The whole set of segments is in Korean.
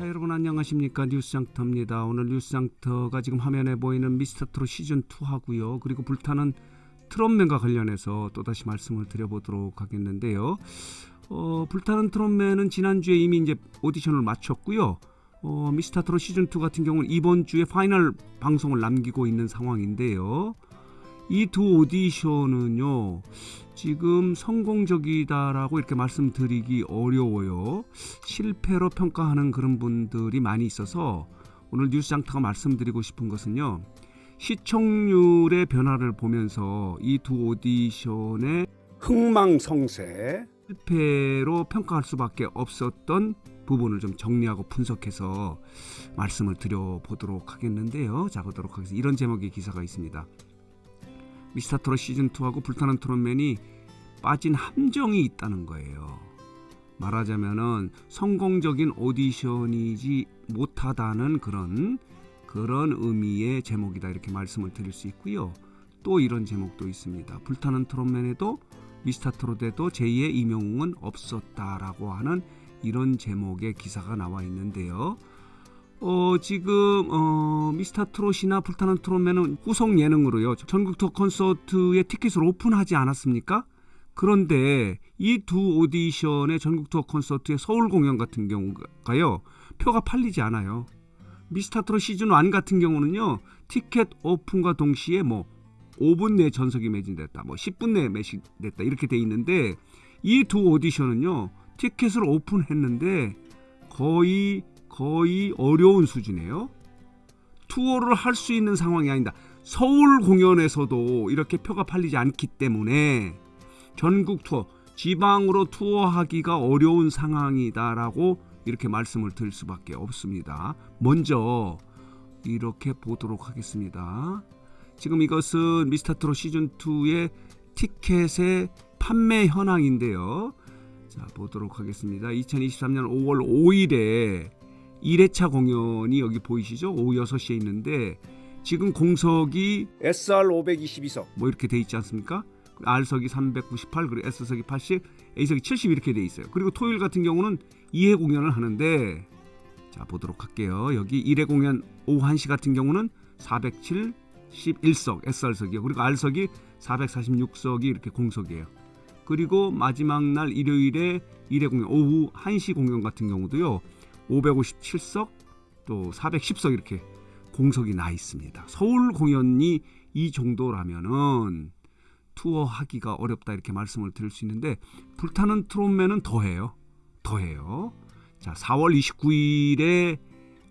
자, 여러분 안녕하십니까? 뉴스장터입니다. 오늘 뉴스장터가 지금 화면에 보이는 미스터트롯 시즌2 하고요. 그리고 불타는 트롯맨과 관련해서 또다시 말씀을 드려보도록 하겠는데요. 불타는 트롯맨은 지난주에 이미 이제 오디션을 마쳤고요. 미스터트롯 시즌2 같은 경우는 이번 주에 파이널 방송을 남기고 있는 상황인데요. 이 두 오디션은요, 지금 성공적이다라고 이렇게 말씀드리기 어려워요. 실패로 평가하는 그런 분들이 많이 있어서 오늘 뉴스장터가 말씀드리고 싶은 것은요, 시청률의 변화를 보면서 이 두 오디션의 흥망성쇠, 실패로 평가할 수밖에 없었던 부분을 좀 정리하고 분석해서 말씀을 드려보도록 하겠는데요. 자, 보도록 하겠습니다. 이런 제목의 기사가 있습니다. 미스터트롯 시즌2하고 불타는 트롯맨이 빠진 함정이 있다는 거예요. 말하자면은 성공적인 오디션이지 못하다는 그런 의미의 제목이다, 이렇게 말씀을 드릴 수 있고요. 또 이런 제목도 있습니다. 불타는 트롯맨에도 미스터트롯에도 제2의 이명웅은 없었다라고 하는 이런 제목의 기사가 나와 있는데요. 지금 미스터트롯이나 불타는 트롯맨은 후속 예능으로요, 전국 투어 콘서트의 티켓을 오픈하지 않았습니까? 그런데 이 두 오디션의 전국 투어 콘서트의 서울 공연 같은 경우가요, 표가 팔리지 않아요. 미스터트롯 시즌1 같은 경우는요, 티켓 오픈과 동시에 5분 내에 전석이 매진됐다, 10분 내에 매진됐다, 이렇게 돼 있는데 이 두 오디션은요, 티켓을 오픈했는데 거의 어려운 수준이에요. 투어를 할 수 있는 상황이 아니다. 서울 공연에서도 이렇게 표가 팔리지 않기 때문에 전국 투어, 지방으로 투어하기가 어려운 상황이다라고 이렇게 말씀을 드릴 수밖에 없습니다. 먼저 이렇게 보도록 하겠습니다. 지금 이것은 미스터트롯 시즌2의 티켓의 판매 현황인데요. 자, 보도록 하겠습니다. 2023년 5월 5일에 1회차 공연이 여기 보이시죠? 오후 6시에 있는데 지금 공석이 SR 522석 이렇게 돼 있지 않습니까? R석이 398, 그리고 S석이 80, A석이 70 이렇게 돼 있어요. 그리고 토요일 같은 경우는 2회 공연을 하는데, 자, 보도록 할게요. 여기 1회 공연 오후 1시 같은 경우는 471석 SR석이요. 그리고 R석이 446석이 이렇게 공석이에요. 그리고 마지막 날 일요일에 1회 공연 오후 1시 공연 같은 경우도요, 557석 또 410석 이렇게 공석이 나 있습니다. 서울 공연이 이 정도라면은 투어하기가 어렵다, 이렇게 말씀을 드릴 수 있는데 불타는 트롯맨은 더해요. 자, 4월 29일에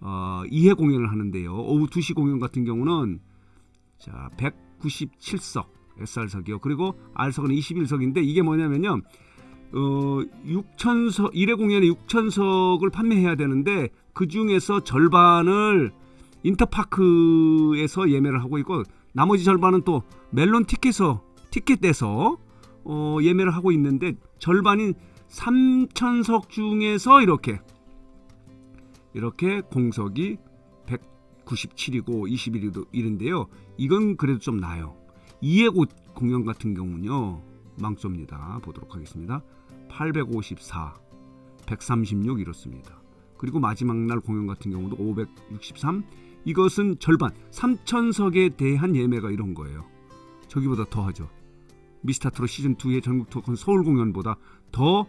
2회 공연을 하는데요. 오후 2시 공연 같은 경우는 자, 197석 SR석이요. 그리고 R석은 21석인데 이게 뭐냐면요, 6천석 1회 공연에 6천석을 판매해야 되는데 그 중에서 절반을 인터파크에서 예매를 하고 있고 나머지 절반은 또 멜론 티켓에서 예매를 하고 있는데 절반인 3천석 중에서 이렇게 공석이 197이고 21인데요. 이건 그래도 좀 나아요. 2회 공연 같은 경우는요, 망조입니다. 보도록 하겠습니다. 854, 136 이렇습니다. 그리고 마지막 날 공연 같은 경우도 563, 이것은 절반 3천석에 대한 예매가 이런 거예요. 저기보다 더하죠. 미스터트롯 시즌2의 전국 투어 서울 공연보다 더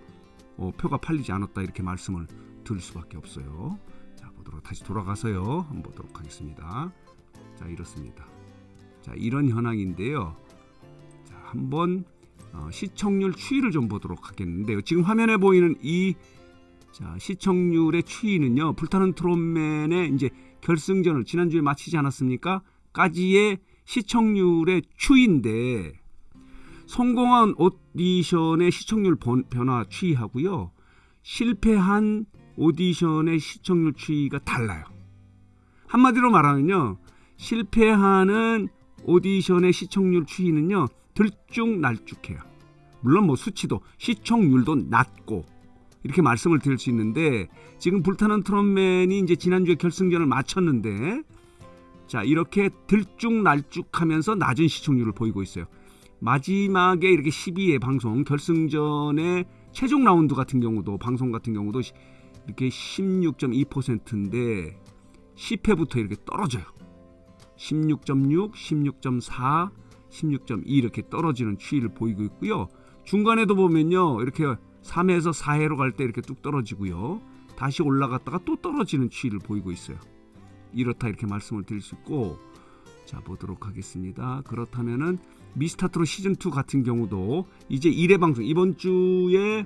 표가 팔리지 않았다, 이렇게 말씀을 드릴 수밖에 없어요. 자, 다시 돌아가서요 한번 보도록 하겠습니다. 자, 이렇습니다. 자, 이런 현황인데요. 자, 한번 시청률 추이를 좀 보도록 하겠는데요. 지금 화면에 보이는 이 시청률의 추이는요, 불타는 트롯맨의 이제 결승전을 지난주에 마치지 않았습니까? 까지의 시청률의 추이인데 성공한 오디션의 시청률 변화 추이하고요, 실패한 오디션의 시청률 추이가 달라요. 한마디로 말하면요, 실패하는 오디션의 시청률 추이는요, 들쭉날쭉해요. 물론 수치도 시청률도 낮고 이렇게 말씀을 드릴 수 있는데 지금 불타는 트롯맨이 이제 지난주에 결승전을 마쳤는데, 자, 이렇게 들쭉날쭉하면서 낮은 시청률을 보이고 있어요. 마지막에 이렇게 12회 방송 결승전의 최종 라운드 같은 경우도 방송 같은 경우도 이렇게 16.2%인데 10회부터 이렇게 떨어져요. 16.6, 16.4, 16.2 이렇게 떨어지는 추이를 보이고 있고요. 중간에도 보면요, 이렇게 3회에서 4회로 갈 때 이렇게 뚝 떨어지고요. 다시 올라갔다가 또 떨어지는 추이를 보이고 있어요. 이렇다 이렇게 말씀을 드릴 수 있고, 자 보도록 하겠습니다. 그렇다면은 미스터트롯 시즌2 같은 경우도 이제 1회 방송, 이번 주에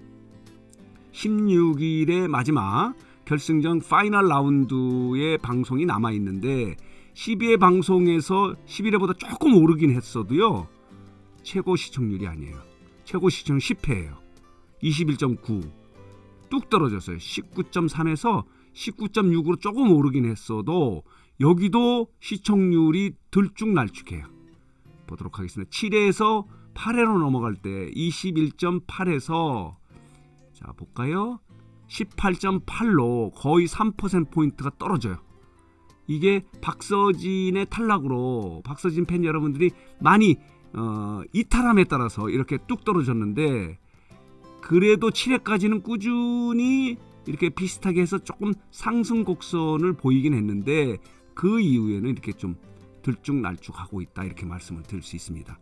16일의 마지막 결승전 파이널 라운드의 방송이 남아있는데 12회 방송에서 11회보다 조금 오르긴 했어도요, 최고 시청률이 아니에요. 최고 시청률 10회예요. 21.9 뚝 떨어졌어요. 19.3에서 19.6으로 조금 오르긴 했어도 여기도 시청률이 들쭉날쭉해요. 보도록 하겠습니다. 7회에서 8회로 넘어갈 때 21.8에서 자 볼까요? 18.8로 거의 3%포인트가 떨어져요. 이게 박서진의 탈락으로 박서진 팬 여러분들이 많이 이탈함에 따라서 이렇게 뚝 떨어졌는데, 그래도 7회까지는 꾸준히 이렇게 비슷하게 해서 조금 상승 곡선을 보이긴 했는데 그 이후에는 이렇게 좀 들쭉날쭉하고 있다 이렇게 말씀을 드릴 수 있습니다.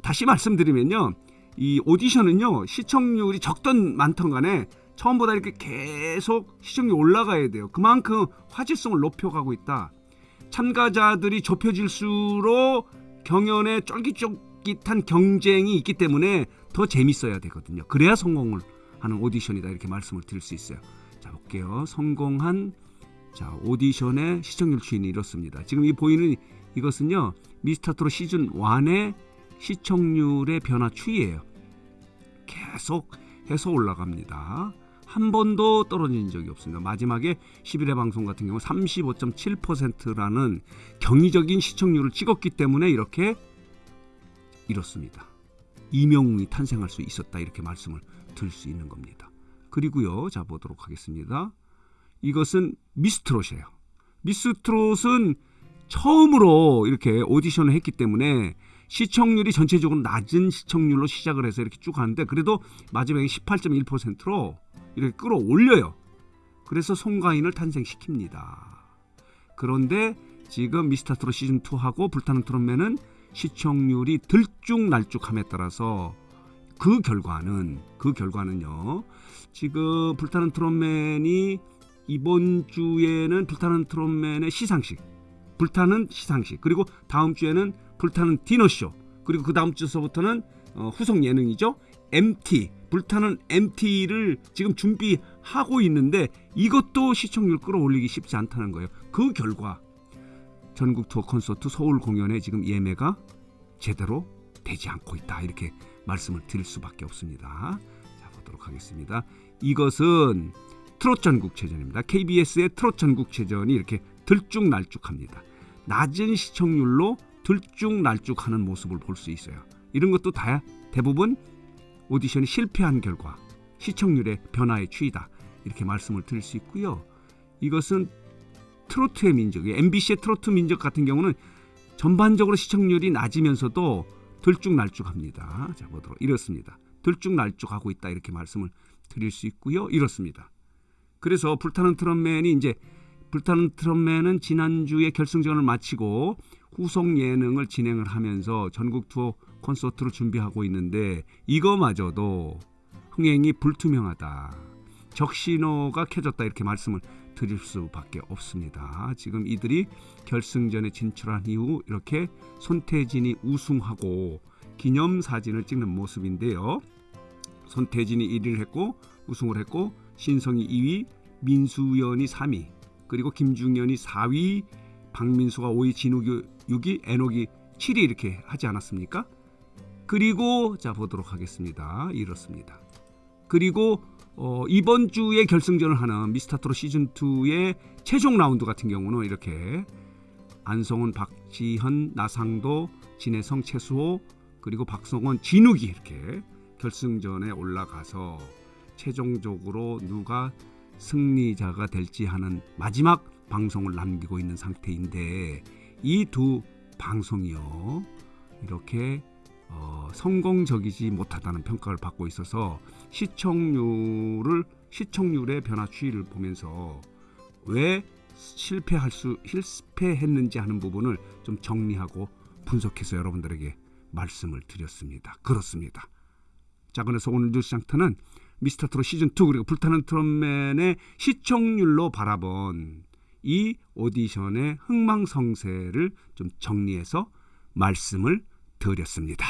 다시 말씀드리면요, 이 오디션은요, 시청률이 적던 많던 간에 처음보다 이렇게 계속 시청률이 올라가야 돼요. 그만큼 화제성을 높여가고 있다. 참가자들이 좁혀질수록 경연에 쫄깃쫄깃한 경쟁이 있기 때문에 더 재밌어야 되거든요. 그래야 성공을 하는 오디션이다 이렇게 말씀을 드릴 수 있어요. 자 볼게요. 성공한 자 오디션의 시청률 추이는 이렇습니다. 지금 이 보이는 이것은요, 미스터트롯 시즌 1의 시청률의 변화 추이예요. 계속 해서 올라갑니다. 한 번도 떨어진 적이 없습니다. 마지막에 11회 방송 같은 경우 35.7%라는 경이적인 시청률을 찍었기 때문에 이렇게 이렇습니다. 이명웅이 탄생할 수 있었다 이렇게 말씀을 드릴 수 있는 겁니다. 그리고요, 자 보도록 하겠습니다. 이것은 미스트롯이에요. 미스트롯은 처음으로 이렇게 오디션을 했기 때문에 시청률이 전체적으로 낮은 시청률로 시작을 해서 이렇게 쭉 가는데 그래도 마지막에 18.1%로 이렇게 끌어올려요. 그래서 송가인을 탄생시킵니다. 그런데 지금 미스터트롯 시즌2하고 불타는 트롯맨은 시청률이 들쭉날쭉함에 따라서 그 결과는요, 지금 불타는 트롯맨이 이번 주에는 불타는 트롯맨의 불타는 시상식, 그리고 다음 주에는 불타는 디너쇼, 그리고 그 다음 주서부터는 후속 예능이죠. MT, 불타는 MT를 지금 준비하고 있는데 이것도 시청률 끌어올리기 쉽지 않다는 거예요. 그 결과 전국 투어 콘서트 서울 공연에 지금 예매가 제대로 되지 않고 있다 이렇게 말씀을 드릴 수밖에 없습니다. 자 보도록 하겠습니다. 이것은 트롯 전국체전입니다. KBS의 트롯 전국체전이 이렇게 들쭉날쭉합니다. 낮은 시청률로 들쭉날쭉하는 모습을 볼 수 있어요. 이런 것도 다 대부분 오디션이 실패한 결과 시청률의 변화의 추이다 이렇게 말씀을 드릴 수 있고요. 이것은 트로트의 민족, MBC의 트로트 민족 같은 경우는 전반적으로 시청률이 낮으면서도 들쭉날쭉합니다. 자 보도록 이렇습니다. 들쭉날쭉하고 있다 이렇게 말씀을 드릴 수 있고요. 이렇습니다. 그래서 불타는 트롯맨은 지난주에 결승전을 마치고 후속 예능을 진행을 하면서 전국 투어 콘서트로 준비하고 있는데 이거마저도 흥행이 불투명하다. 적신호가 켜졌다 이렇게 말씀을 드릴 수밖에 없습니다. 지금 이들이 결승전에 진출한 이후 이렇게 손태진이 우승하고 기념사진을 찍는 모습인데요. 손태진이 1위를 했고 우승을 했고 신성이 2위, 민수연이 3위, 그리고 김중현이 4위, 박민수가 5위, 진욱이 6위, 애녹이 7위 이렇게 하지 않았습니까? 그리고 자 보도록 하겠습니다. 이렇습니다. 그리고 이번 주에 결승전을 하는 미스터트롯 시즌2의 최종 라운드 같은 경우는 이렇게 안성훈, 박지현, 나상도, 진혜성, 최수호, 그리고 박성원, 진욱이 이렇게 결승전에 올라가서 최종적으로 누가 승리자가 될지 하는 마지막 방송을 남기고 있는 상태인데 이 두 방송이요 이렇게 성공적이지 못하다는 평가를 받고 있어서 시청률을 시청률의 변화 추이를 보면서 왜 실패했는지 하는 부분을 좀 정리하고 분석해서 여러분들에게 말씀을 드렸습니다. 그렇습니다. 자, 그래서 오늘 뉴스장터는 미스터트롯 시즌2 그리고 불타는 트롯맨의 시청률로 바라본 이 오디션의 흥망성쇠를 좀 정리해서 말씀을 드렸습니다.